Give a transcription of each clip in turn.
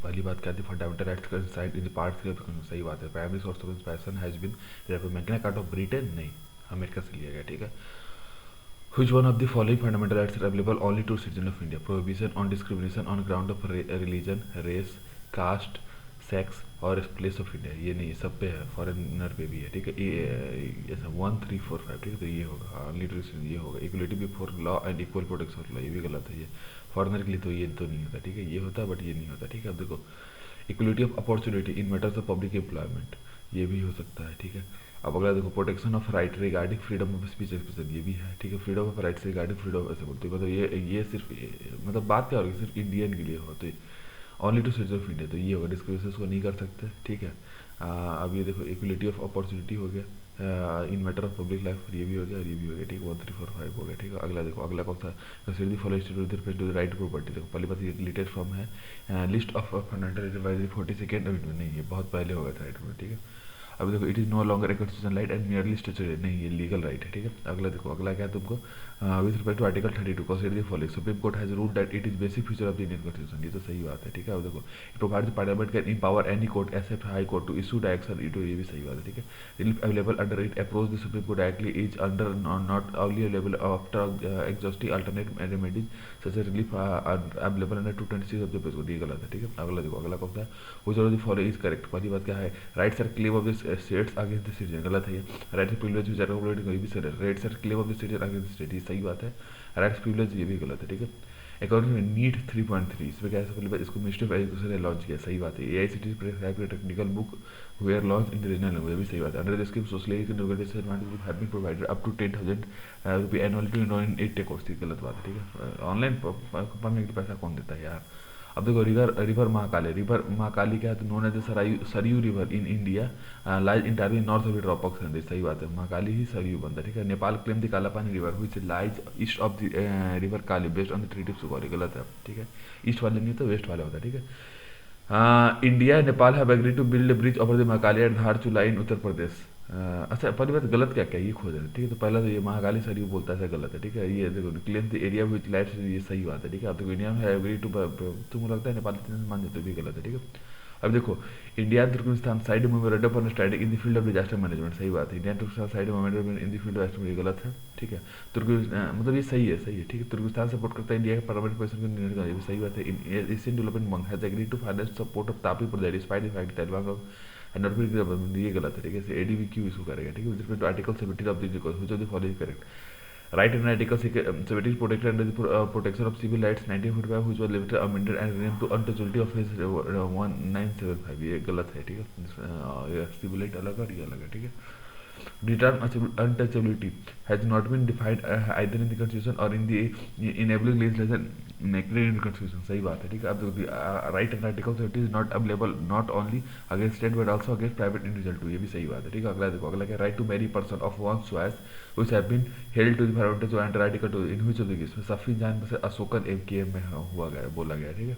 पहली बात क्या थी, fundamental rights consigned in the part 3 of the constitution, सही बात है। Primary source of inspiration has been Magna Carta of Britain, नहीं, अमेरिका से लिया गया, ठीक है। Which one of the following fundamental rights are available only to citizens of India? Prohibition on discrimination on ground of religion, race, caste, sex और place of India, ये नहीं, सब पे है, फॉरेनर पे भी है, ठीक है। ऐसा 1 3 4 5, ठीक है, तो ये होगा लिटरेसी, ये होगा। Equality before law and equal protection of law, ये भी गलत है। ये फॉरेनर के लिए तो ये तो नहीं होता, ठीक है, ये होता है बट ये नहीं होता, ठीक है। अब देखो, equality of opportunity in matters of public employment, ये भी हो सकता है, ठीक है। अब अगला देखो, protection of right regarding freedom of speech expression, ये भी है, ठीक है। Freedom of rights regarding freedom ऐसे बोलते हैं, मतलब ये सिर्फ मतलब बात क्या होगी, सिर्फ इंडियन के लिए हो, तो only to citizen of India, तो ये होगा। डिस्क्रिमिनेशन को नहीं कर सकते, ठीक है। अब ये देखो, इक्वलिटी ऑफ अपॉर्चुनिटी हो गया इन मैटर ऑफ पब्लिक लाइफ, ये भी हो गया और ये भी हो गया, ठीक है। 1 3 4 5 हो गया, ठीक है। अगला देखो, अगला कौन सा, consider the following with respect to the right to property. देखो पहली बात, ये लेटेस्ट फॉर्म है list of fundamental revise 42nd amendment, नहीं, ये बहुत पहले हो गया था राइट में, ठीक है। अब देखो, it is no longer a constitution right and merely statutory, नहीं, ये लीगल राइट है, ठीक है। अगला देखो, अगला क्या है तुमको, with respect to article 32 consider the following, supreme court has ruled that it is basic feature of the Indian constitution, ये तो सही बात है, ठीक है। अब देखो, it provides the parliament can empower any court except high court to issue direction, ये भी सही बात है, ठीक है। Relief available under it approach the supreme court directly is under not only available after exhaustive alternate remedies such A relief available under 226 of the page, ये गलत है, ठीक है। अगला देखो, अगला कौन सा है, which of the following is correct. पहली बात क्या है, rights are claim of the states against the citizen, गलत है ये। Rights privilege which are complete, ये भी सही है। Rights are claim of the citizen against the state, ये सही बात है। राइट्स प्रिविलेज, ये भी गलत है, ठीक है। अकॉर्डिंग टू नीट 3.3, इसमें क्या है, पहले इसको मिनिस्ट्री ऑफ एजुकेशन ने लॉन्च किया, सही बात है। AICTE prescribe technical book were launch in the regional language, भी सही बात है। Under the scheme social advantage have been provided up to 10,000 रुपये annually to enrol in 8 course, गलत बात है, ठीक है। ऑनलाइन पढ़ने के पैसा कौन देता है यार। अब देखो, रिवर महाकाली क्या है, तो known as Sarayu river in India lies entirely north of the drop of संदेश, सही बात है, महाकाली ही सरयू बनता है, ठीक है। Nepal claim the Kalapani river which lies east of the river Kali based on the treaty of Sugauli, गलत है, ठीक है। ईस्ट वाले नहीं तो वेस्ट वाले होता है, ठीक है। India Nepal have agreed to build bridge over the Mahakali at Dharchula in Uttar Pradesh. अच्छा, पहली बात गलत क्या क्या, ये खोज है, ठीक है। तो पहला तो ये महाकाली सरयू बोलता है, गलत है, ठीक है। ये देखो, claim the area which life, ये सही बात है, ठीक है। अब देखो, इंडिया में एग्री टू, तुमको लगता है नेपाल मान जाते, भी गलत है, ठीक है। अब देखो, India Turkmenistan side memorandum for strategy in the field of disaster management, सही बात है। India Turkmenistan side memorandum in the field of disaster, ये गलत है, ठीक है। तुर्कमेनिस्तान मतलब ये सही है, सही है, ठीक है। तुर्कमेनिस्तान सपोर्ट करता है इंडिया के परमानेंट पोजीशन को निर्णय करना, ये भी सही बात है। Asian development bank has agreed to finance support of TAPI project despite the fact that bank and not being, ये गलत है, ठीक है। एडीबी क्यों इशू करेगा, ठीक है। With respect to article 17 of the which of the following correct. Right in Article 17 protected under the protection of civil rights 1945, which was later amended and renamed to untouchability of his 1975, ये गलत है, ठीक है। Civil right अलग और ये अलग है, ठीक है। The term untouchability has not been defined either in the constitution or in the enabling legislation enacted in the constitution, सही बात है, ठीक है। अब right and article 30 is not available not only against state but also against private individual too, ये भी सही बात है, ठीक है। अगला देखो, अगला क्या, right to marry person of one's choice which have been held to the fundamental under article 2 in which of the case, Safi जान बस अशोकन MKM में हुआ गया, बोला गया, ठीक है।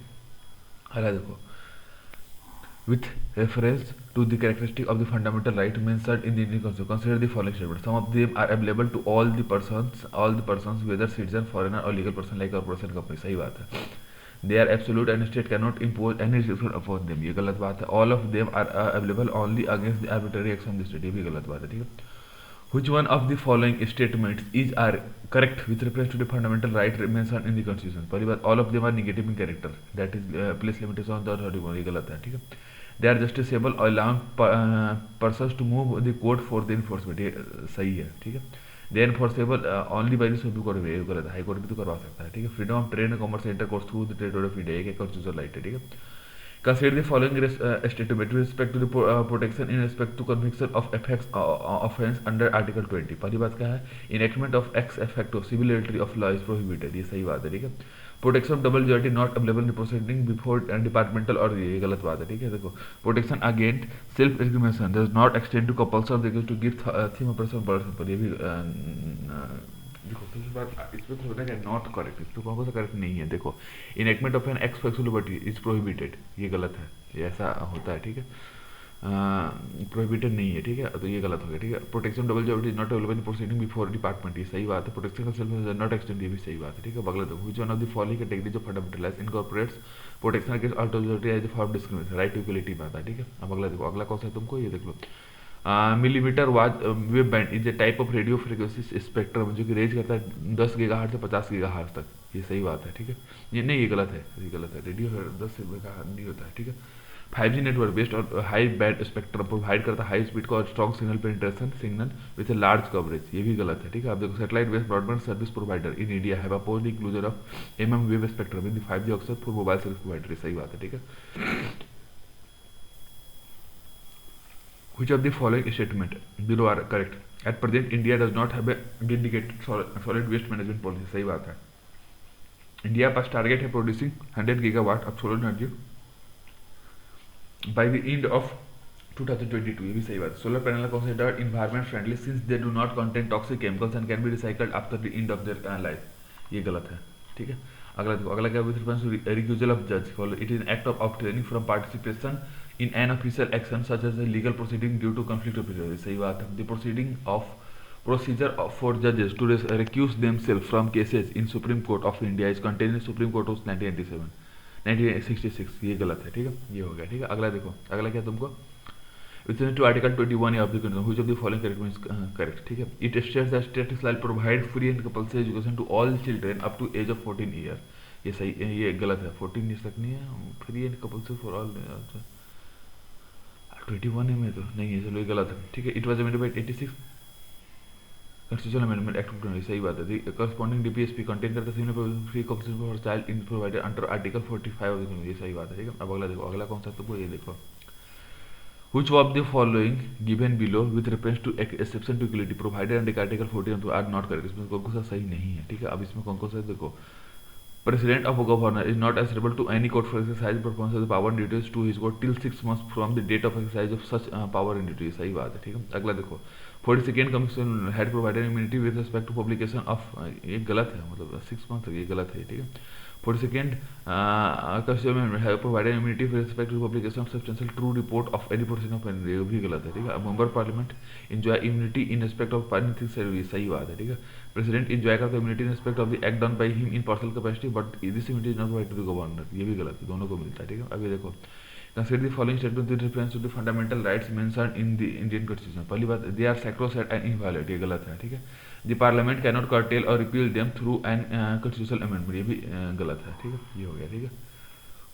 अगला देखो, with reference to the characteristic of the fundamental right mentioned in the Indian Constitution, consider the following statement. Some of them are available to all the persons, whether citizen, foreigner or legal person like corporation, company, सही बात है। They are absolute and state cannot impose any restriction upon them, ये गलत बात है। All of them are available only against the arbitrary action of the state, ये भी गलत बात है, ठीक है। Which one of the following statements are correct with reference to the fundamental right mentioned in the Constitution? पहली बात, all of them are negative in character, that is place limitation on the authority, ये गलत है, ठीक है। They are justiciable allowing persons to move the court for the enforcement, ये सही है, ठीक है। They are enforceable only by the Supreme Court, ये गलत है, हाई कोर्ट भी तो करवा सकता है, ठीक है। Freedom of trade and commerce intercourse through the trade off India, एक कॉन्स्टिट्यूशनल राइट है, ठीक है। Consider the following statement with respect to the protection in respect to conviction of effects offense under Article 20. पहली बात क्या है, enactment of ex effecto civility of law is prohibited, ये सही बात है, ठीक है। Protection of double majority not available in proceeding before departmental, और ये गलत बात है, ठीक है। देखो, protection against self incrimination does not extend to compulsion of the to give theme of person birth पर, ये भी देखो, पहली बात इसमें तो होता है नॉट करेक्ट, इसमें कौन सा करेक्ट नहीं है। देखो, enactment of an ex liberty is prohibited, ये गलत है, ये ऐसा होता है, ठीक है। प्रोहिबिटेड नहीं है, ठीक है, तो ये गलत हो गया, ठीक है। Protection double job is not available in proceeding before department, ये सही बात है। प्रोटेक्शन सेल्फ नॉट एक्सटेंड, ये भी सही बात है, ठीक है। अगला देखो, which one of the following categories of fundamental rights incorporates protection against authority as a form discrimination, right to equality में आता है, ठीक है। अब अगला देखो, अगला कौन सा है तुमको, ये देख लो। Millimetre wave band is a type of radio frequency spectrum जो कि रेंज करता है 10 गीगाहर्ट्ज से 50 गीगाहर्ट्ज तक, ये सही बात है, ठीक है। ये नहीं, ये गलत है, ये गलत है, रेडियो 10 गीगाहर्ट्ज नहीं होता है, ठीक है। 5G नेटवर्क बेस्ड और हाई बैंड स्पेक्ट्रम प्रोवाइड करता है हाई स्पीड का और strong signal penetration signal with a large coverage, ये भी गलत है, ठीक है। आप देखो, satellite based broadband service provider in India have opposed inclusion of wave spectrum in the 5G auction for mobile service provider, सही बात है, ठीक है। Which of the following statement below are correct? At present, India does not have a dedicated solid waste management policy, सही बात है। India पास target है producing 100 gigawatt of solar energy by the end of 2022, ये भी सही बात है। Solar panel considered environment friendly since they do not contain toxic chemicals and can be recycled after the end of their life, ये गलत है, ठीक है। अगला देखो, अगला क्या, with reference to recusal of जज follow it is an act of abstaining from participation in an official action such as a legal proceeding due to conflict of interest, सही बात है। The procedure for judges to recuse themselves from cases in Supreme Court of India is contained in Supreme Court of 1966, ये गलत है, ठीक है, ये हो गया, ठीक है। अगला देखो, अगला क्या तुमको, Within to Article 21 of the Constitution, which of the following correct means correct, ठीक है। It states that states shall provide free and compulsory education to all children up to age of 14 year, ये सही, ये गलत है, 14 years तक नहीं है, free and compulsory for all, 21 में तो नहीं है, चलो ये गलत है, ठीक है। It was amended bye 86 constitutional amendment act of, सही बात है। करस्पॉन्डिंग डीपीएसपी कंटेन करता है free compulsory for child in provided under article 45 of the, ये सही बात है, ठीक है। अब अगला देखो, अगला कौन सा तुमको, ये देखो, Which of the following given below with reference to exception to equality provided under Article 14 तो are not correct, इसमें कौन सा सही नहीं है, ठीक है। अब इसमें कौन सा देखो, President of a governor is not answerable to any court for exercise performance of the power and duties to his court till 6 months from the date of exercise of such power and duties, सही बात है, ठीक है। अगला देखो, 42nd commission had provided immunity with respect to publication of, ये गलत है, मतलब 6 मंथ, ये गलत है, ठीक है। 42nd commission have provided immunity with respect to publication of substantial true report of any person of, ये भी गलत है, ठीक है। Member parliament enjoy immunity in respect of parliamentary service, सही बात है, ठीक है। प्रेसिडेंट एंजॉय करता है immunity in respect of the act done by him in personal capacity but this immunity is not provided to the governor, ये भी गलत है, दोनों को मिलता है, ठीक है। अभी देखो, consider the following statement with reference to the fundamental rights mentioned in the Indian constitution, पहली बात, they are sacrosanct and inviolate, ये गलत है, ठीक है। The parliament can not curtail और repeal them through an constitutional amendment, ये भी गलत है, ठीक है, ये हो गया, ठीक है।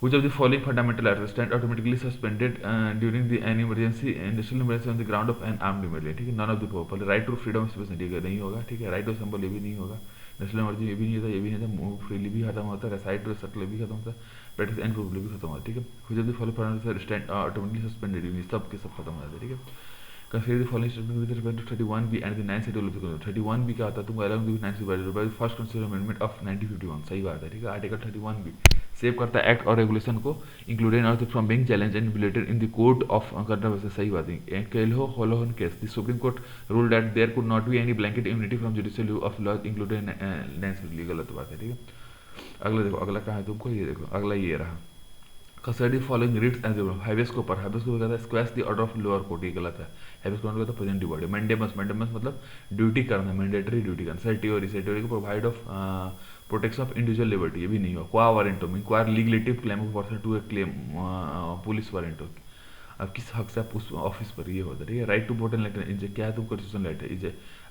Which of the following fundamental rights stand automatically suspended during an emergency, national emergency on the ground of an armed rebellion, ठीक है। None of the above, right to freedom of speech नहीं होगा, ठीक है। राइट टू असेंबली ये भी नहीं होगा, नेशनल इमरजेंसी ये भी नहीं होता, ये भी नहीं होता, मूव फ्रीली भी खत्म होता है, रेसाइड टू सर्कल भी खत्म होता है, प्रैक्टिस एंड प्रूवली भी खत्म होता है, ठीक है। Which of the following fundamental stand automatically suspended, ये सब के सब खत्म हो जाते हैं, ठीक है। Consider the following statement with respect to 31B and the 9th schedule of the Constitution, 31B क्या होता है, तुमको along with 9th schedule by the first constitutional amendment of 1951, सही बात है, ठीक है। आर्टिकल 31B सेव करता है एक्ट और रेगुलेशन को इंक्लूडेड और from being challenge and violated in the court of controversy, सही बात है। केल्हो होलोहन case, the supreme court rule that there could not be any blanket immunity from judicial review of laws included in 9th schedule, गलत बात है, ठीक है। अगला देखो, अगला कहाँ है तुमको, ये देखो, अगला ये रहा, consider the following writs and highways के ऊपर, हाईवेज को कहता है squash the order of lower court, ये गलत है। हाईवेज को कहता है प्रेजेंट बॉडी। मैंडेमस, मैंडेमस मतलब ड्यूटी करना, मैंडेटरी ड्यूटी करना। सर्टियोरी, सर्टियोरी को provide of protection of individual liberty, ये भी नहीं हुआ। Quo warranto, inquire legality claim of person to a claim, police warranto, अब किस हक से आप उस ऑफिस पर, ये होता है, ठीक है। Right to vote and election, is क्या है, तुम कॉन्स्टिट्यूशन राइट है, इज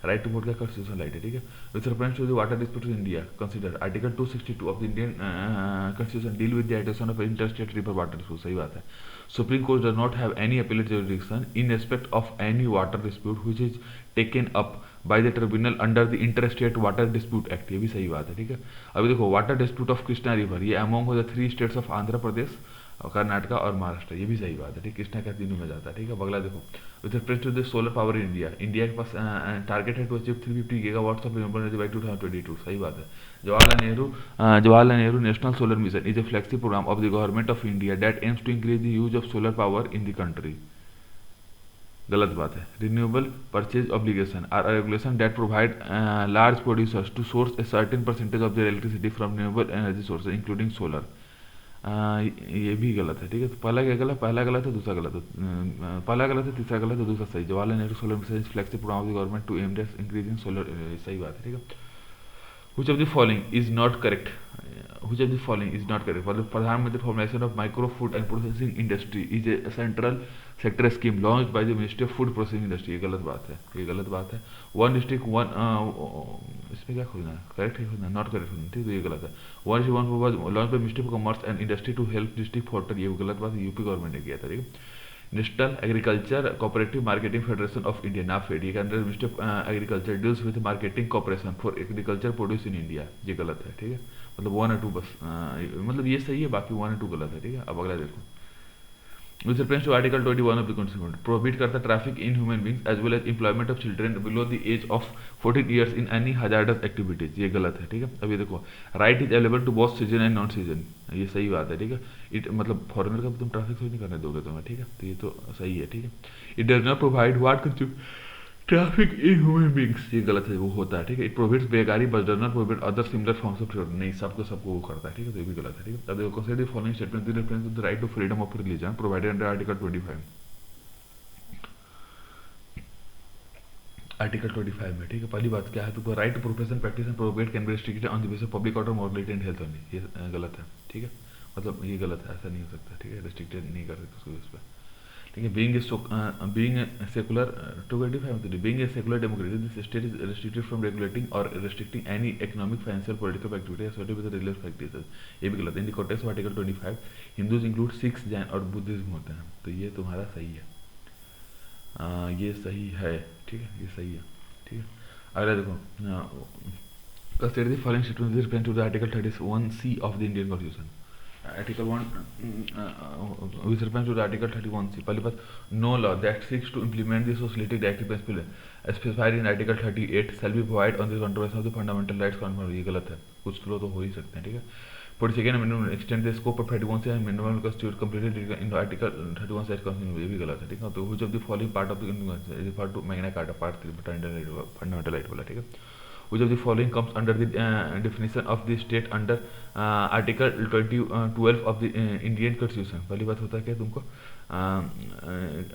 राइट टू वोट का कॉन्स्टिट्यूशन राइट है, ठीक है। With reference to the water dispute in India, consider article 262 of the Indian constitution deal with the addition of interstate river water dispute, सही बात है। Supreme court does not have any appellate jurisdiction in respect of any water dispute which is taken up by the tribunal under the interstate water dispute act, ये भी सही बात है, ठीक है। अभी देखो, water dispute of Krishna river, ये among the 3 states of Andhra Pradesh, Karnataka और महाराष्ट्र, ये भी सही बात है, ठीक। कृष्णा का तीनों में जाता है, ठीक है। अगला देखो, with respect to the solar power in India, India के पास टारगेट है to achieve 350 gigawatts of renewable energy by 2022, सही बात है। Jawaharlal Nehru national solar mission is a flagship programme of the government of India that aims to increase the use of solar power in the country, गलत बात है। Renewable purchase obligation are regulation that provide large producers to source a certain percentage of their electricity from renewable energy sources including solar, ये भी गलत है, ठीक है। तो पहला क्या गलत, पहला गलत है, दूसरा गलत है, पहला गलत है, तीसरा गलत है, दूसरा सही। Jawaharlal Nehru solar mission flagship programme of the government to aim at increasing solar, सही बात है, ठीक है। Which of the following is not correct? Which of the following is not correct? मतलब प्रधानमंत्री formulation of micro food and processing industry is a central sector scheme launch by the ministry of food processing industry, ये गलत बात है, ये गलत बात है। वन डिस्ट्रिक्ट वन, इसमें क्या खोजना है, करेक्ट है खोजना, नॉट करेक्ट खोजना, ठीक है, तो ये गलत है। One district one was launch by ministry of commerce and industry to help district foster, ये गलत बात है, यूपी गवर्नमेंट ने किया था, ठीक है। National agriculture cooperative marketing federation of India NAFED, ये under ministry of agriculture deals with marketing cooperation for agriculture produce in India, ये गलत है, ठीक है। मतलब 1 और 2 बस, मतलब ये सही है, बाकी 1 और 2 गलत है, ठीक है। अब अगला देखो, which reference to article 21 of the constitution prohibit करता traffic in human beings as well as employment of children below the age of 14 years in any hazardous activities, ये गलत है, ठीक है। अब ये देखो, right is available to both citizen and non citizen, ये सही बात है, ठीक है। इट मतलब फॉरेनर का तुम ट्रैफिक नहीं करने दोगे तुम्हें, ठीक है, तो ये तो सही है, ठीक है। It does not provide what traffic in human beings, ये गलत है, वो होता है, ठीक है। इट प्रोहिबिट्स बेकारी but does not prohibit other similar forms of trade, नहीं, सबको वो करता है, ठीक है, तो ये भी गलत है, ठीक है। अब देखो, consider the following statement the reference to the right to freedom of religion provided under article 25, article 25 में, ठीक है। पहली बात क्या है, तो right to profession practice and propagate can be restricted on the basis of public order morality and health only, ये गलत है, ठीक है। मतलब ये गलत है, ऐसा नहीं हो सकता, ठीक है, रिस्ट्रिक्टेड नहीं कर सकते उसको इस पर, ठीक है। Being secular 225 being a secular democracy this state is restricted from regulating और restricting any economic financial political activity associated with religious practices, ये भी गलत है। In the context of article 25 Hindus include Sikhs, Jain और बुद्धिज्म होते हैं, तो ये तुम्हारा सही है, ये सही है, ठीक है, ये सही है, ठीक है। अगला देखो, consider the following statement with respect to the article 31C of the Indian Constitution. Article 1 with respect to the article 31C, पहली बात, no law that seeks to implement the socialistic directive principle specified in article 38 shall be provided on the controversy of the fundamental rights conference, ये गलत है, कुछ लो तो हो ही सकते हैं, ठीक है। For the second amendment extend the scope of 31C amendment constitute completed in article 31 such constitution, ये भी गलत है, ठीक है। तो which of the following part of the constitution is referred to Magna Carta part 3 fundamental right वाला, ठीक है। Which of the following comes under the definition of the state under article 12 of the Indian Constitution, पहली बात होता है क्या तुमको,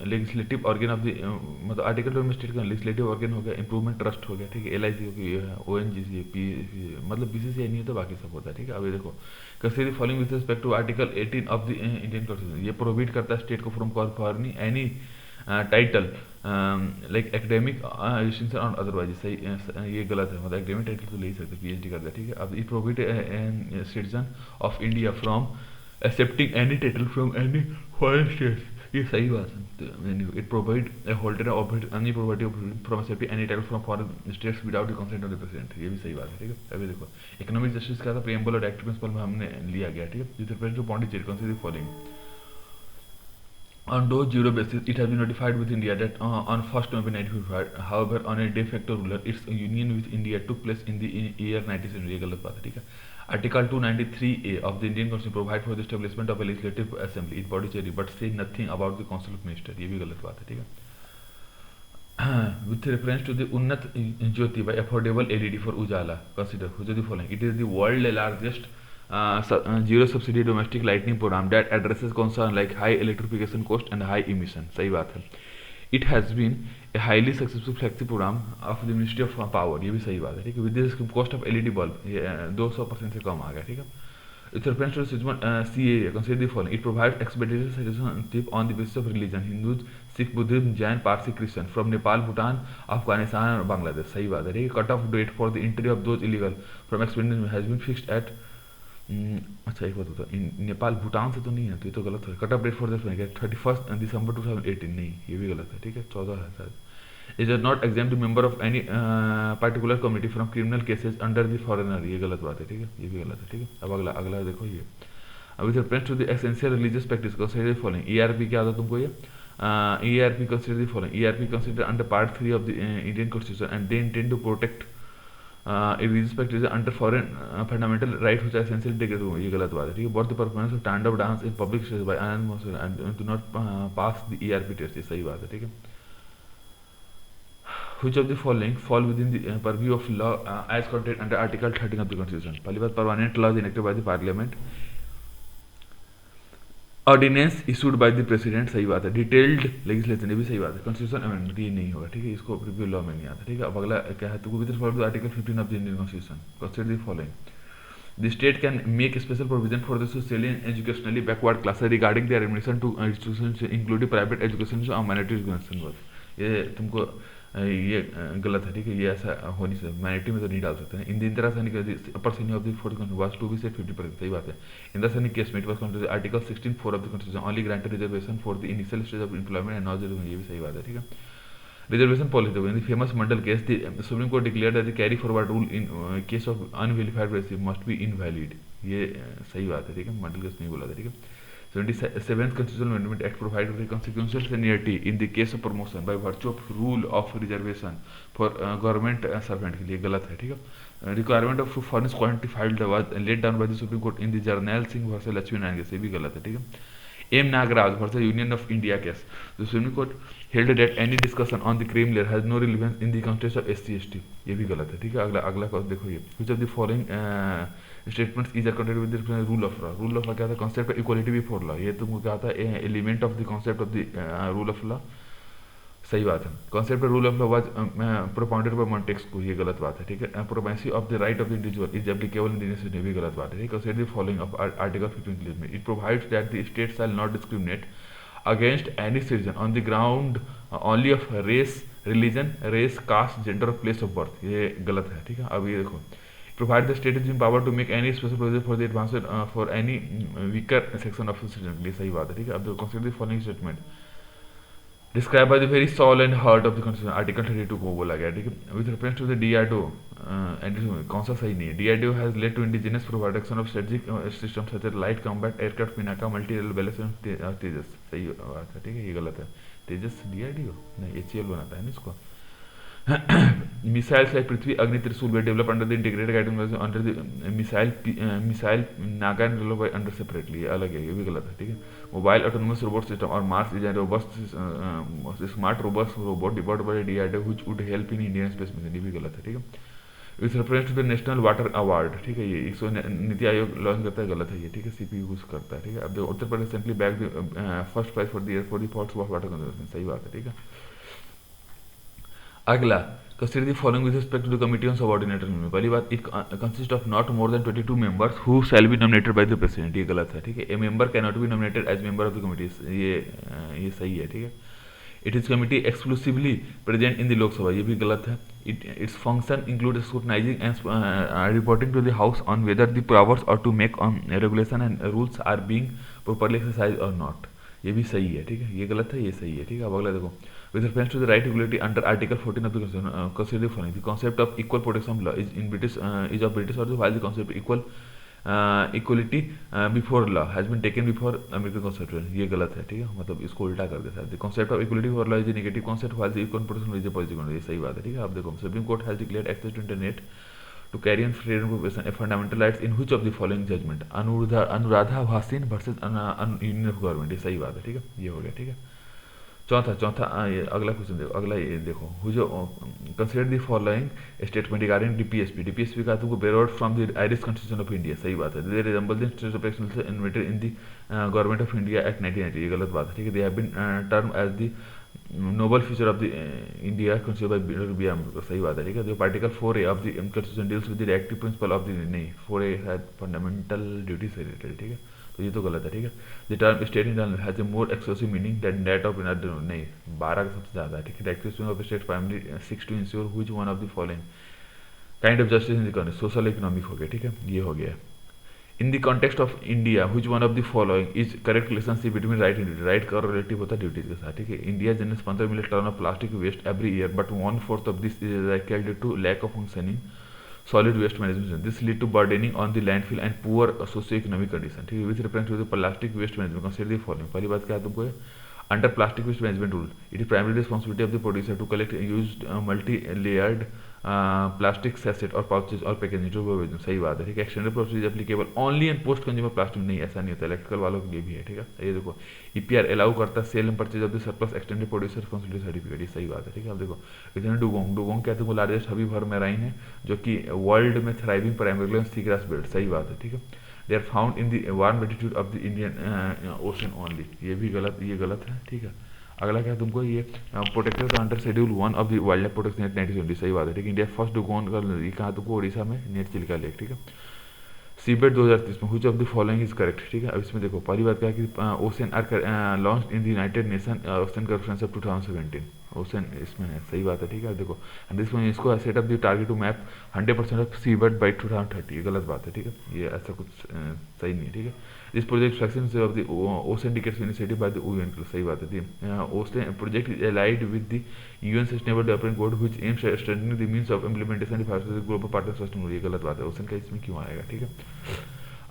legislative organ of the, मतलब आर्टिकल 12 में स्टेट का लेजिस्लेटिव ऑर्गन हो गया, इंप्रूवमेंट ट्रस्ट हो गया, ठीक है, LIC हो गई, ONGC, मतलब BCCI नहीं है तो बाकी सब होता है, ठीक है। अब ये देखो, consider the following with respect to article 18 of the Indian constitution, ये प्रोहिबिट करता है स्टेट को from conferring any title like academic distinction और अदरवाइज, सही, ये गलत है, मतलब एकेडमिक टाइटल तो ले ही सकते, PhD करता है, ठीक है। अब it prohibit citizen of India from accepting any title from any foreign state, ये सही बात है। It provide a holder of any property from accepting any title from foreign states without the consent of the president, ये भी सही बात है, ठीक है। अभी देखो, इकोनॉमिक जस्टिस का था प्रीएम्बल और एक्ट प्रिंसिपल में हमने लिया गया, ठीक है। With respect to Pondicherry consider the following, on those zero basis, it has been notified with India that on 1st November 1955, however, on a de facto ruler, its union with India took place in the year 1970, ये गलत बात है, ठीक है। Article 293A of the Indian Constitution provide for the establishment of a legislative assembly in Pondicherry, but say nothing about the Council of Ministers, ये भी गलत बात है, ठीक है। With reference to the Unnat Jyoti by affordable LED for Ujala, consider which of the following, it is the world largest zero subsidy domestic lighting program that addresses concern like high electrification cost and high emission, सही बात है। It has been a highly successful flagship program of the Ministry of Power, ये भी सही बात है, ठीक है। With this cost of LED bulb 200% से कम आ गया, ठीक है। With reference to CAA, consider the following, it provides expedited citizenship on the basis of religion, Hindus, Sikh, Buddhism, Jain, Parsi, Christian from Nepal, Bhutan, Afghanistan और बांग्लादेश, सही बात है, ठीक है। Cut off date for the entry of those illegal from expedition has been fixed at अच्छा, एक बात होता है, नेपाल भूटान से तो नहीं है, तो ये तो गलत है। Cut off date for this 31 December 2018, नहीं, ये भी गलत है, ठीक है, 14 है शायद। Is not exam to member of any particular community from criminal cases under the foreigner, ये गलत बात है, ठीक है, ये भी गलत है, ठीक है। अब अगला अगला देखो, ये with reference to the essential religious practice consider the following, ERP क्या आता तुमको, ये ERP consider the following, ERP consider under part 3 of the Indian constitution and they intend to protect religious practice under foreign fundamental right which are essential integrated, ये गलत बात है, ठीक है। Both the performance of stand-up dance in public spaces by Anand Moser and do not pass the ERP test, ये सही बात है, ठीक है। Which of the following fall within the purview of law as contained under Article 13 of the Constitution, पहली बात, permanent laws enacted by the Parliament ordinance issued by the president, सही बात है। डिटेल्ड लेजिस्लेशन, ये भी सही बात है। कॉन्स्टिट्यूशन अमेंडमेंट, ये नहीं होगा, ठीक है, इसको प्रीवियस लॉ में नहीं आता, ठीक है। अब अगला क्या है, तो with respect to article 15 of the Indian constitution consider the following, the state can make special provision for the socially and educationally backward classes regarding their admission to institutions including private education और minority education वर्ग। ये तुमको ये गलत है, ठीक है, ये ऐसा हो नहीं सकता, माइनॉरिटी में तो नहीं डाल सकते हैं। In Indira Sawhney upper ceiling of the fourth was to be set 50%, सही बात है। इंदिरा सैनिक केस में it was considered article 16(4) of the constitution only granted reservation for the initial stage of employment and not, ये भी सही बात है, ठीक है। Reservation policy. In the famous Mandal case, the Supreme Court declared that the carry forward rule in case of unverified receipt must be invalid. ये सही बात है, ठीक है, मंडल केस नहीं बोला था, ठीक है। 77th Constitutional Amendment Act provides for the consequential seniority in the case of promotion by virtue of rule of reservation for government servant के लिए, गलत है, ठीक है। Requirement of to furnish quantified was laid down by the Supreme Court in the Jarnail Singh versus Lakshmi Narayan case, ये भी गलत है, ठीक है। M. Nagaraj versus Union of India case. The Supreme Court held that any discussion on the cream layer has no relevance in the context of SC/ST, ये भी गलत है, ठीक है। अगला अगला क्वेश्चन देखो, ये which of the following statements is according with the rule of law। Rule of law क्या था, concept of equality before law, ये तुमको क्या था, element of the concept of the rule of law, सही बात है। Concept of rule of law was propounded by Montesquieu, ये गलत बात है, ठीक है। Propensity of the right of the individual is applicable in the Indian system, ये भी गलत बात है, ठीक है। Consider the following of article 15 में, it provides that the state shall not discriminate against any citizen on the ground only of race, religion, race, caste, gender और place of birth, ये गलत है, ठीक है। अब ये देखो, provide the state is power to make any special provision for the advancement for any weaker section of citizen, ये सही बात है, ठीक है। अब देखो, consider the following statement describe by the very soul and heart of the constitution, article 32 को बोला गया, ठीक है। With reference to the DRDO and कौन सा सही नहीं है, DRDO has led to indigenous production of strategic system such as light combat aircraft, Pinaka, multi rail balance, Tejas, सही बात है, ठीक है, ये गलत है। तेजस डीआरडीओ नहीं, एचएएल बनाता है ना इसको। Missiles like Prithvi, Agni, Trishul they develop under the integrated guidance under the missile Naga and develop under separately, ये अलग है, ये भी गलत है, ठीक है। मोबाइल ऑटोनोमस रोबोट सिस्टम और MARS is robust smart robust robot developed by DRDO which would help in Indian space mission, ये भी गलत है, ठीक है। With reference to the national water award, ठीक है, ये इसको नीति आयोग लॉन्च करता है, गलत है ये, ठीक है, सीपी यूज करता है, ठीक है। अब देखो, Uttar Pradesh recently bag first prize for the year for the thoughts of water conservation, सही बात है, ठीक है। अगला, consider the following with respect to the committee on subordinated members। पहली बात, it consists of not more than 22 members who shall be nominated by the president, ये गलत है, ठीक है। A member cannot be nominated as member of the committee, ये सही है, ठीक है। It is committee exclusively present in the Lok Sabha, ये भी गलत है। Its function include scrutinizing and reporting to the House on whether the powers or to make on regulation and rules are being properly exercised or not, ये भी सही है, ठीक है, ये गलत है, ये सही है, ठीक है। अब अगला देखो, with reference to the right equality under Article 14 of the Constitution, consider the following: the concept of equal protection law is in British is of British origin, while the concept of equality before law has been taken before American Constitution, ये गलत है, ठीक है, मतलब इसको उल्टा कर देता है। The concept of equality before law is a negative concept, while the equal protection law is a positive concept, ये सही बात है, ठीक है। अब देखो, Supreme Court has declared access to internet to carry on freedom of expression a fundamental rights in which of the following judgment, Anuradha Bhasin versus union of government, ये सही बात है, ठीक है, ये हो गया, ठीक है। चौथा ये अगला क्वेश्चन देखो, अगला ये देखो, जो consider the following statement regarding DPSP का तुमको borrowed from the Irish constitution of India, सही बात है। They resemble the state of excellence invented in the government of India act 1990, ये गलत बात है, ठीक है। They have been term as the noble feature of the India consider by B Ambedkar, सही बात है, ठीक है। जो article 4A of the constitution deals with the directive principle of the, नहीं 4A है फंडामेंटल ड्यूटी से रिलेटेड, ठीक है, तो ये तो गलत है, ठीक है। The term state in has a more exclusive meaning that that of नहीं 12 का सबसे ज़्यादा है, ठीक है। Directive of state primary six to ensure which one of the following kind of justice in the economy, social economic हो गया, ठीक है, ये हो गया। In the context of India which one of the following is correct relationship between right and duty, right का relative होता है ड्यूटीज के साथ, ठीक है। India generates 15 million ton of plastic waste every year, but 1/4 of this is recycled due to lack of functioning solid waste management. This lead to burdening on the landfill and poor socio-economic condition, ठीक है। With reference to the plastic waste management, consider the following। पहली बात क्या है तुमको, under plastic waste management rule, it is primary responsibility of the producer to collect used multi layered plastic set और pouches और packaging to, सही बात है, ठीक है। Extended procedure applicable only and post consumer plastic, नहीं ऐसा नहीं होता, इलेक्ट्रिकल वालों के लिए भी है, ठीक है। ये देखो, ईपीआर अलाउ करता है sale and purchase of the surplus extended producer responsibility certificate, ये सही बात है, ठीक है। अब देखो, इतने डुगोंग क्या तुमको लार्जेस्ट हबी भर मेराइन है जो कि वर्ल्ड में thriving primary sea grass belt, सही बात है, ठीक है। They are found in the warm latitude of the Indian ocean only, ये भी गलत, ये गलत है, ठीक है। अगला क्या है तुमको, ये protected under schedule 1 of the wild life protection act 1970, सही बात है, ठीक है। इंडिया फर्स्ट डुगोन का ये कहा तुमको, उड़ीसा में नेट चिल्का लेक, ठीक है। सीबेट 2030 में which of the following is correct, ठीक है। अब इसमें देखो पहली बात क्या है कि ocean are launch in the United nation ocean conference of 2017, ocean इसमें है, सही बात है, ठीक है। देखो एंड दिस वन इसको set up the target to map 100% of seabed by 2030, ये गलत बात है, ठीक है, ये ऐसा कुछ सही नहीं है, ठीक है। This project fraction of the ocean decades initiative by the UN, सही बात है। Ocean project is allied with the UN sustainable development goal which aims at strengthening the means of implementation of global partner sustainable, ये गलत बात है, ocean का इसमें क्यों आएगा, ठीक है।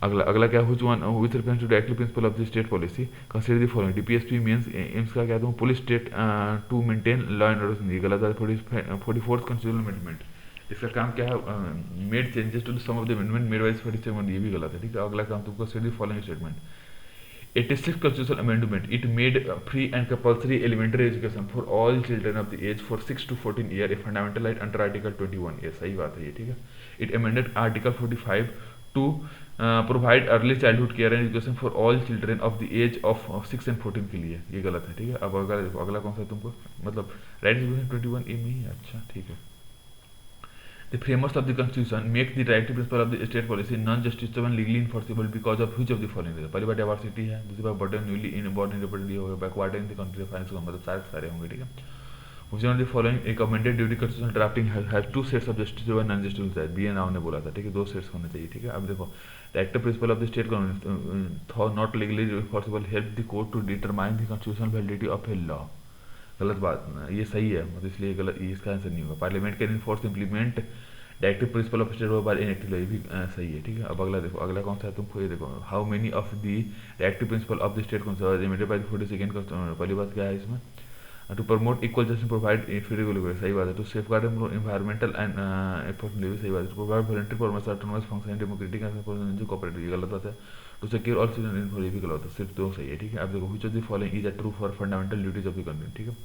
अगला क्या, which one with reference to directly principle of the state policy consider the following, DPSP means aims का क्या दूं, police state to maintain law and order, ये गलत है। 44th कॉन्स्टिट्यूशनल अमेंडमेंट, इसका काम क्या है, made changes to some of the amendment made by 47, ये भी गलत है, ठीक है। अगला काम तुमको consider the following statement, 86th constitutional amendment, it made free and compulsory elementary education for all children of the age for 6 to 14 year a fundamental right under article 21, ये सही बात है, ये ठीक है। It amended article 45 to provide early childhood care and education for all children of the age of 6 and 14 के लिए, ये गलत है, ठीक है। अब अगला कौन सा तुमको, मतलब राइट 21 ए में ही, अच्छा ठीक है। The framers of the constitution make the directive principle of the state policy non-justiciable and legally enforceable because of which of the following reasons, पहली बात डाइवर्सिटी है, दूसरी बात बर्डन न्यूली इनबॉर्न इंडिपेंडेंट होगा, backward in the country finance का मतलब सारे होंगे, ठीक है। Which one of the following recommended duty constitutional drafting has two sets of justiciable and non-justiciable, B N Rau ने बोला था, ठीक है, दो सेट्स होने चाहिए, ठीक है। अब देखो directive principle of the state government thaw not legally enforceable help the court to determine the constitutional validity of a law, गलत बात, ये सही है, मतलब इसलिए गलत, ये इसका आंसर नहीं होगा। Parliament can enforce implement directive principle of state by inactive law, ये भी सही है, ठीक है। अब अगला देखो, अगला कौन सा है तुमको, ये देखो how many of the directive principle of the state considered by the 42nd constitution, पहली बात क्या है इसमें, to promote equal justice provide free regulation, सही बात है। To safeguard environmental and effort, भी सही बात है। To provide voluntary permission autonomous function democratic and cooperative, ये गलत बात है। To secure all citizen in, ये भी गलत है, सिर्फ दो सही है, ठीक है। अब देखो which of the following is a true for fundamental duties of the country, ठीक है।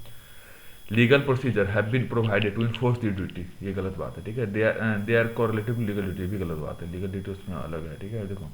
Legal procedure have been provided to enforce the duty, ये गलत बात है, ठीक है। They are correlative to legal duty, ये भी गलत बात है, लीगल ड्यूटी उसमें अलग है, ठीक है। देखो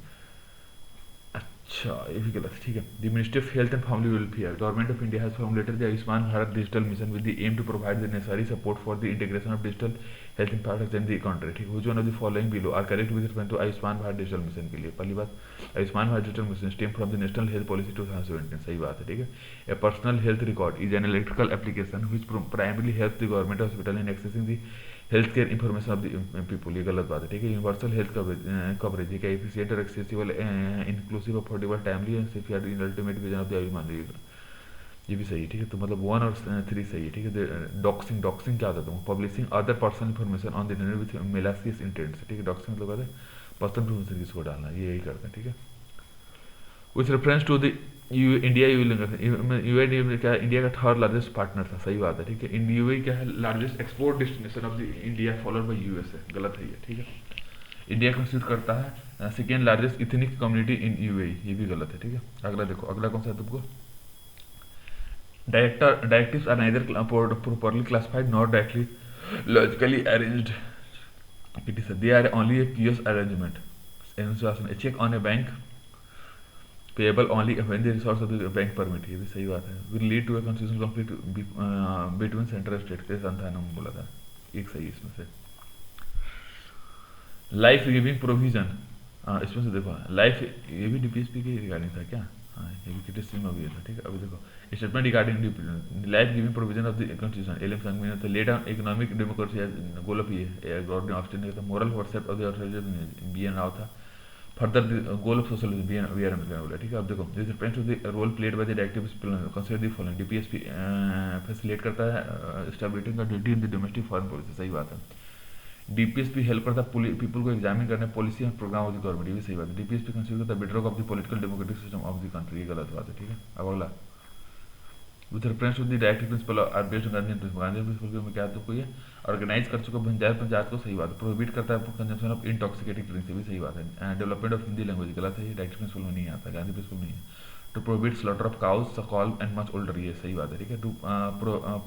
अच्छा ये भी गलत है, ठीक है। The ministry of health and family welfare government of India has formulated the Ayushman Bharat digital mission with the aim to provide the necessary support for the integration of digital health infrastructure in the country, ठीक है। Which one of the following below are correct with reference to Ayushman Bharat digital mission के लिए, पहली बात Ayushman Bharat digital mission stem from the national health policy 2017, सही बात है, ठीक है। ए personal health record is an electrical application which primarily helps the government hospital in accessing the health care information of the people, ये गलत बात है, ठीक है। यूनिवर्सल हेल्थ कवरेज एक एफिशिएंट और accessible inclusive affordable timely and safer in ultimate vision of the Ayushman, ये भी सही है, ठीक है। तो मतलब 1 और 3 सही है, ठीक है। डॉक्सिंग, डॉक्सिंग क्या होता है, publishing other personal information on the internet with malicious intent, ठीक है। डॉक्सिंग मतलब कहते हैं पर्सनल इन्फॉर्मेशन किसको डालना, ये यही करते हैं, ठीक है। With reference to the India UAE क्या इंडिया का थर्ड लार्जेस्ट पार्टनर था, सही बात है, ठीक है। यूए क्या है, largest export destination of the India followed by USA, गलत है ये, ठीक है। इंडिया कंसिडर करता है second largest ethnic community in UAE, ये भी गलत है, ठीक है। अगला देखो, अगला कौन सा है तुमको, directives are neither properly classified nor directly logically arranged. It is they are only a pious arrangement. A check on a bank payable only when the resource of the bank permit, ये भी सही बात है। will lead to a constitutional conflict between central state, के संथान हम बोला था, एक सही इसमें से। लाइफ गिविंग प्रोविजन, इसमें से देखो लाइफ, ये भी डीपीएसपी के रिगार्डिंग था क्या, हाँ ये भी किटिस में भी था, ठीक है। अभी देखो statement regarding life giving provision of the constitution LM संविधान तो let on economic democracy goal of ये गॉड ने ऑस्ट्रेलिया का moral WhatsApp of the Australia BN Rao था, further goal of socialism BR बोला, ठीक है। अब देखो this depends to the role played by the directive consider the following, DPSP facilitate करता है स्टेबिलिटी का duty in the domestic foreign policy, सही बात है। डीपीएसपी हेल्प करता है पीपल को एग्जामिन करने policy and program of the government, ये भी सही बात है। डीपीएसपी कंसीडर करता है bedrock of the political democratic system of the country, ये गलत बात है, ठीक है। अब अगला with reference to the directive principle are based on Gandhian principle, Gandhian principle में क्या तुमको ये ऑर्गेनाइज कर चुका पंचायत को, सही बात है। प्रोहिबिट करता है कंजम्पशन ऑफ इंटॉक्सिकेटिंग ड्रिंक्स, भी सही बात है। डेवलपमेंट ऑफ हिंदी लैंग्वेज, गलत है, डायरेक्टिव प्रिंसिपल में नहीं आता, गांधी प्रिंसिपल नहीं है। To prohibit slaughter of cows सकॉल एंड मच ओल्डर, ये सही बात है, ठीक है। To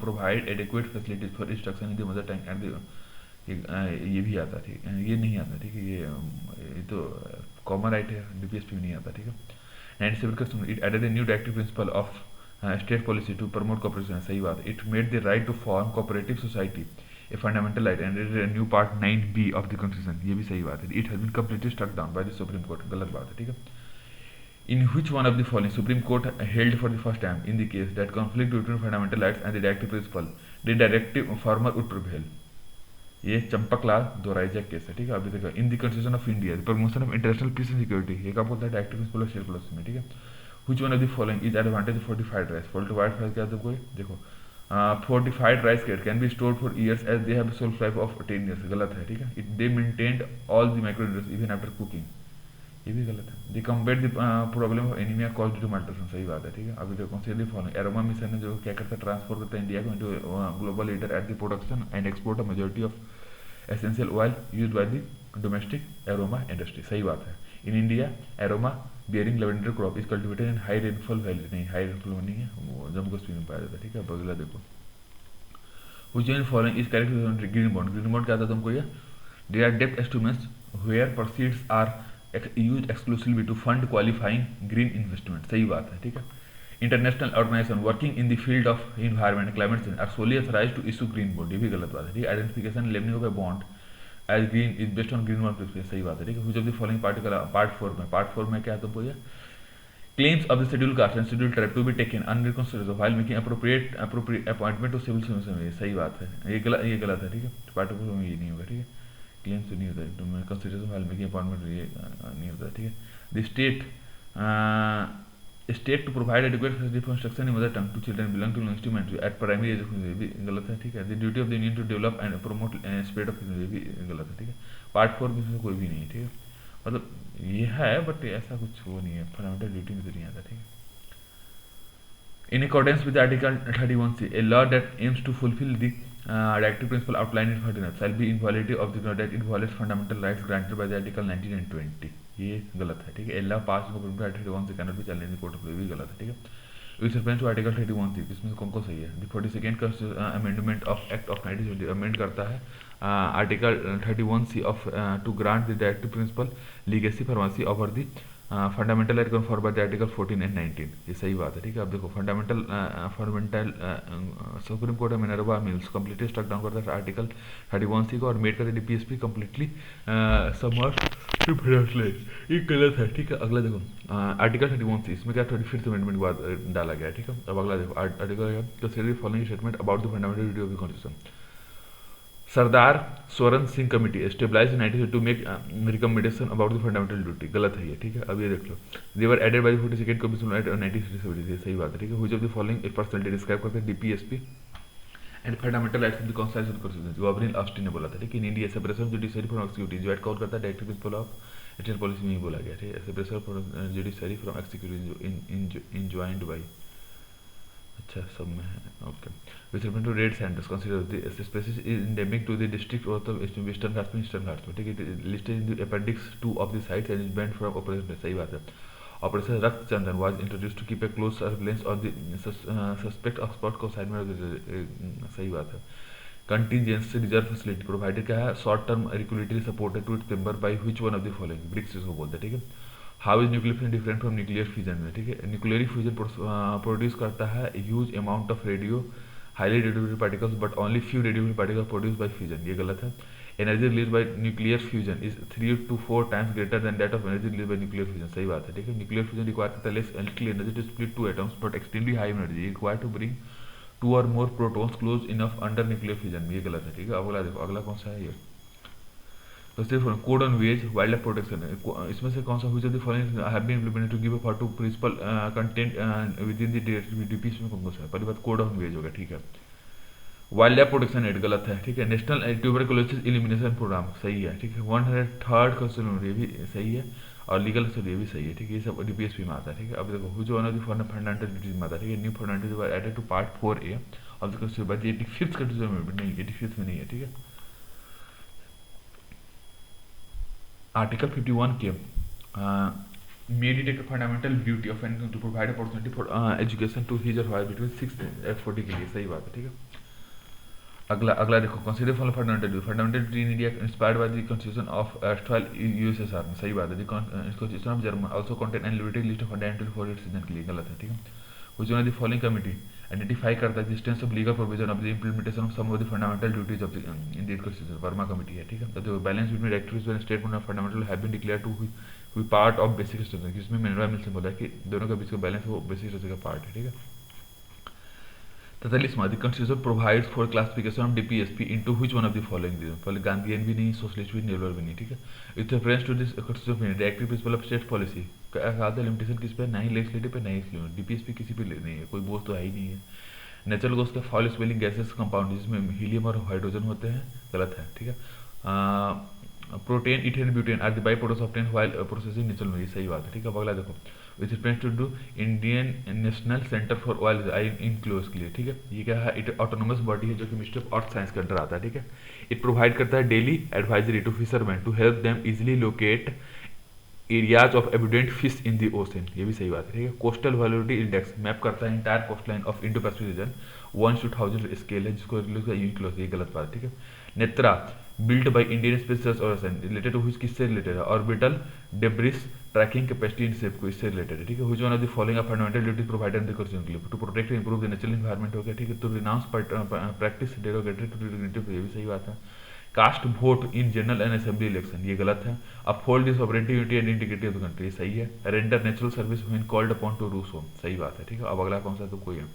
provide adequate facilities for instruction in the mother tongue and ये भी आता है, ठीक है। ये नहीं आता, ठीक है, ये तो कॉमन राइट है, डीपीएसपी में नहीं आता, ठीक है। 97 का it added a new directive principle of state policy to promote cooperation, सही बात है। It made the right to form cooperative society a fundamental right and added a new part 9B of the constitution, ये भी सही बात है। It has been completely struck down by the supreme court, गलत बात है, ठीक है। In which one of the following Supreme Court held for the first time in the case that conflict between fundamental rights and the directive principle, the directive former would prevail? ये चंपक लाल दोराइजा case है, ठीक है। अभी देखो in the constitution of India the promotion of international peace and security, ये क्या बोलता है, directive principle of state policy में, ठीक है। Which one of the following is advantage fortified rice, fortified rice क्या है, कोई देखो fortified rice can be stored for years as they have shelf life of 10 years, गलत है, ठीक है। It they maintained all the micronutrients even after cooking, ये भी गलत है। They combat the problem of anaemia caused due to माल्टोसन, सही बात है, ठीक है। अभी देखो consider the following aroma mission है जो क्या करता है, ट्रांसफर करता है इंडिया को into global leader at the production and export of majority of essential oil used by the domestic aroma industry, सही बात है। In India aroma bearing lavender crop is cultivated in high rainfall valley, नहीं high rainfall नहीं है, वो जम्मू कश्मीर में पाया जाता है, ठीक है। अगला देखो which one following is correct, green bond, green bond क्या था तुमको, ये दे आर डेब्ट instruments where proceeds are use exclusively to fund qualifying green investment, सही बात है, ठीक है। International organisation working in the field of environment climate change are solely authorised to issue green bond, ये भी गलत बात है, ठीक है। Identification labelling of a bond as green is based on green bond principal, सही बात है, ठीक है। Which of the following particle part 4 में क्या है तुमको, ये claims of the scheduled caste and scheduled tribe to be taken under consideration while making appropriate appointment to civil service में, सही बात है, ये गलत है, ठीक है। पार्ट 4 में ये नहीं होगा, ठीक है। क्लेम्स तो नहीं होता है, तो मैं कंसिडरेशन वाइल मेकिंग अपॉइंटमेंट ये नहीं होता, ठीक है। The state to provide adequate facility for instruction in mother tongue to children belong to instrument at primary education, ये भी गलत है, ठीक है। The duty of the union to develop and promote spread of, ये भी गलत है, ठीक है। पार्ट 4 में इसमें कोई भी नहीं है, ठीक है। मतलब ये है बट ऐसा कुछ वो नहीं है, फंडामेंटल ड्यूटी में तो नहीं आता, ठीक है। In accordance with Article 31C, a law that aims to fulfill the directive principle outlined in 49 shall be invalid of the law that it violates fundamental rights granted by the Article 19 and 20, ये गलत है, ठीक है। A law passed according to Article 31C cannot be challenged in the court of law, ये भी गलत है, ठीक है। With reference to Article 31C, इसमें कौन कौन सही है, the 42nd amendment of Act of 1970 amend करता है article 31C of to grant the directive principle legacy pharmacy over the fundamental right confirm by the article 14 and 19, ये सही बात है, ठीक है। अब देखो fundamental supreme court of Minerva Mills completely struck down करता है आर्टिकल 31C को और मेड करता है डीपीएसपी कंप्लीटली ये गलत है, ठीक है। अगला देखो आर्टिकल 31C, इसमें क्या 35th अमेंडमेंट के बाद डाला गया, ठीक है। अब अगला देखो article consider following statement about the fundamental duty of the constitution. Sardar Swaran Singh committee stabilise in 1992 to make recommendation about the fundamental duty, गलत है ये, ठीक है। अब ये देख लो they were added by the 42nd commission act 1970, सही बात है, ठीक है। व्हिच ऑफ द फॉलोइंग एक पर्सनैलिटी डिस्क्राइब करते हैं DPSP and fundamental rights of the constitution constitution, जो अब्रिल ऑस्टिन ने बोला था, ठीक है। In India separation judiciary from executive जो एट कॉल करता है directive principle of state policy में ही बोला गया, ठीक है। Separation from judiciary from executive enjoined by, अच्छा सब में है, okay. With reference to red sanders consider the species is endemic to the district of western Ghats में, ईस्टर्न घाट्स में, ठीक है। Listed in the appendix 2 of the sites and is banned from operation, सही बात है। Operation Rakt Chandan was introduced to keep a close surveillance on the suspect of spot consignment, सही बात है। कंटिजेंसी रिजर्व फैसिलिटी प्रोवाइडेड क्या है, short term regulatory supported to its member by which one of the following, BRICS इसको बोलते हैं, ठीक है। How is nuclear fusion different from nuclear fusion में, ठीक है। न्यूक्लियर फ्यूजन प्रोड्यूस करता है huge amount of radio highly radioactive particles but only few radioactive particles produce by fusion, ये गलत है। Energy release by nuclear fusion is 3 to 4 times greater than that of energy release by nuclear fusion, सही बात है, ठीक है। Nuclear fusion require करता है less electrical energy to split 2 atoms but extremely high energy required to bring 2 or more protons close enough under nuclear fusion, ये गलत है, ठीक है। अगला देखो अगला कौन सा है ये, तो सिर्फ code on wage wildlife protection है, इसमें से कौन सा हुई the following have been implemented to give a for to principle content within the DPS में कौन सा है, पहली बात कोड ऑन वेज होगा, ठीक है। वाइल्ड लाइफ प्रोटेक्शन एड गलत है, ठीक है। नेशनल ट्यूबरकुलोसिस एलिमिनेशन प्रोग्राम सही है, ठीक है। 103rd क्वेश्चन ये भी सही है और लीगल ये भी सही है, ठीक है। ये सब डीपीएसपी में आता है, ठीक है। अब देखो जो one of the fundamental duties में आता है, ठीक है। New fundamental were added to part 4A of the question by the 85th constitution amendment, नहीं 85th में नहीं है, ठीक है। आर्टिकल 51 के made it a fundamental duty of anyone to provide opportunity for education to his or her between 6 and 40 के लिए, सही बात है, ठीक है। अगला अगला देखो, consider for fundamental fundamental in India inspired by the constitution of erstwhile USSR में, सही बात है। Constitution of German also contain an limited list of fundamental for its citizen के लिए, गलत है, ठीक है। Which one of the following committee identify करता है existence of legal provision of the implementation of some of the fundamental duties of Indian constitution, Verma committee है, ठीक है। तो balance between directives and statement of fundamental have been declared to be part of basic structure, इसमें mineral mill से बोला है कि दोनों के बीच का बैलेंस वो बेसिक स्ट्रक्चर का पार्ट है, ठीक है। तैतालीसवां, the constitution provides for classification of DPSP into which one of the following, पहले गांधीयन भी नहीं, सोशलिस्ट भी, लिबरल भी नहीं, ठीक है। With reference to this constitution the active principle of state policy का आधा लिमिटेशन किस पे, ना ही लेजिस्लेटिव पे, ना ही डीपीएसपी किसी पे नहीं है, कोई बोझ तो है ही नहीं है। नेचुरल गैस का फाउल स्मेलिंग गैसेस कंपाउंड जिसमें हीलियम और हाइड्रोजन होते हैं, गलत है, ठीक है। Propane, ethane, butane are the by products obtain while processing natural में, ये सही बात है, ठीक है। अब अगला देखो, which reference to do Indian national centre for oil I enclose के लिए, ठीक है। ये क्या है, इट ऑटोनोमस बॉडी है जो कि मिनिस्ट्री ऑफ अर्थ साइंस के अंडर आता है, ठीक है। इट प्रोवाइड करता है daily advisory to fisherman to help them easily locate areas of evident fish in the ocean, ये भी सही बात है, ठीक है। कोस्टल वैल्यूटी इंडेक्स मैप करता है entire coast line of Indo Pacific region 1:1000 scale है जिसको यूनिक्लोज, ये गलत बात है, ठीक है। Netra built by Indian space organisation related to which, किससे रिलेटेड है, orbital debris tracking capacity in shape को, इससे रिलेटेड है, ठीक है। Which one of the following are fundamental duties provided in the constitution to protect and improve the natural environment, हो गया, ठीक है। To renounce practice derogatory to dignity, ये भी सही बात है। Cast vote in general and assembly election, ये गलत है। Uphold the sovereignty unity and integrity of the country, ये सही है। Render natural service when called upon to do so, सही बात है, ठीक है। अब अगला कौन सा, तो कोई है।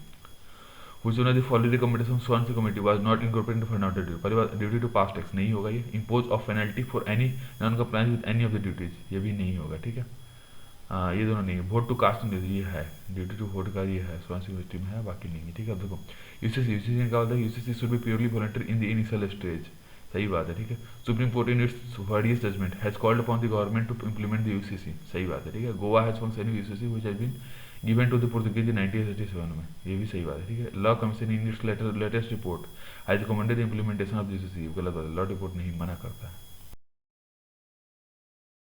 Which one of the following recommendation Swansea committee was not incorporated into fundamental duty, पहली बात duty to pass tax नहीं होगा, ये impose of penalty for any non compliance with any of the duties, ये भी नहीं होगा, ठीक है। ये दोनों नहीं है। वोट टू कास्ट ये है, ड्यूटी टू वोट का ये है, स्वांसी यूनिवर्सिटी में है, बाकी नहीं है, ठीक है। अब देखो यूसीसी का होता है, UCC should be purely voluntary in the initial stage, सही बात है, ठीक है। Supreme court in its various judgment has called upon the government to implement the UCC, सही बात है, ठीक है। Goa has function UCC which has been given to the Portuguese in 1987 में, ये भी सही बात है, ठीक है। Law commission in its latest report has recommended the implementation of UCC, गलत बात है, लॉ रिपोर्ट नहीं मना करता है।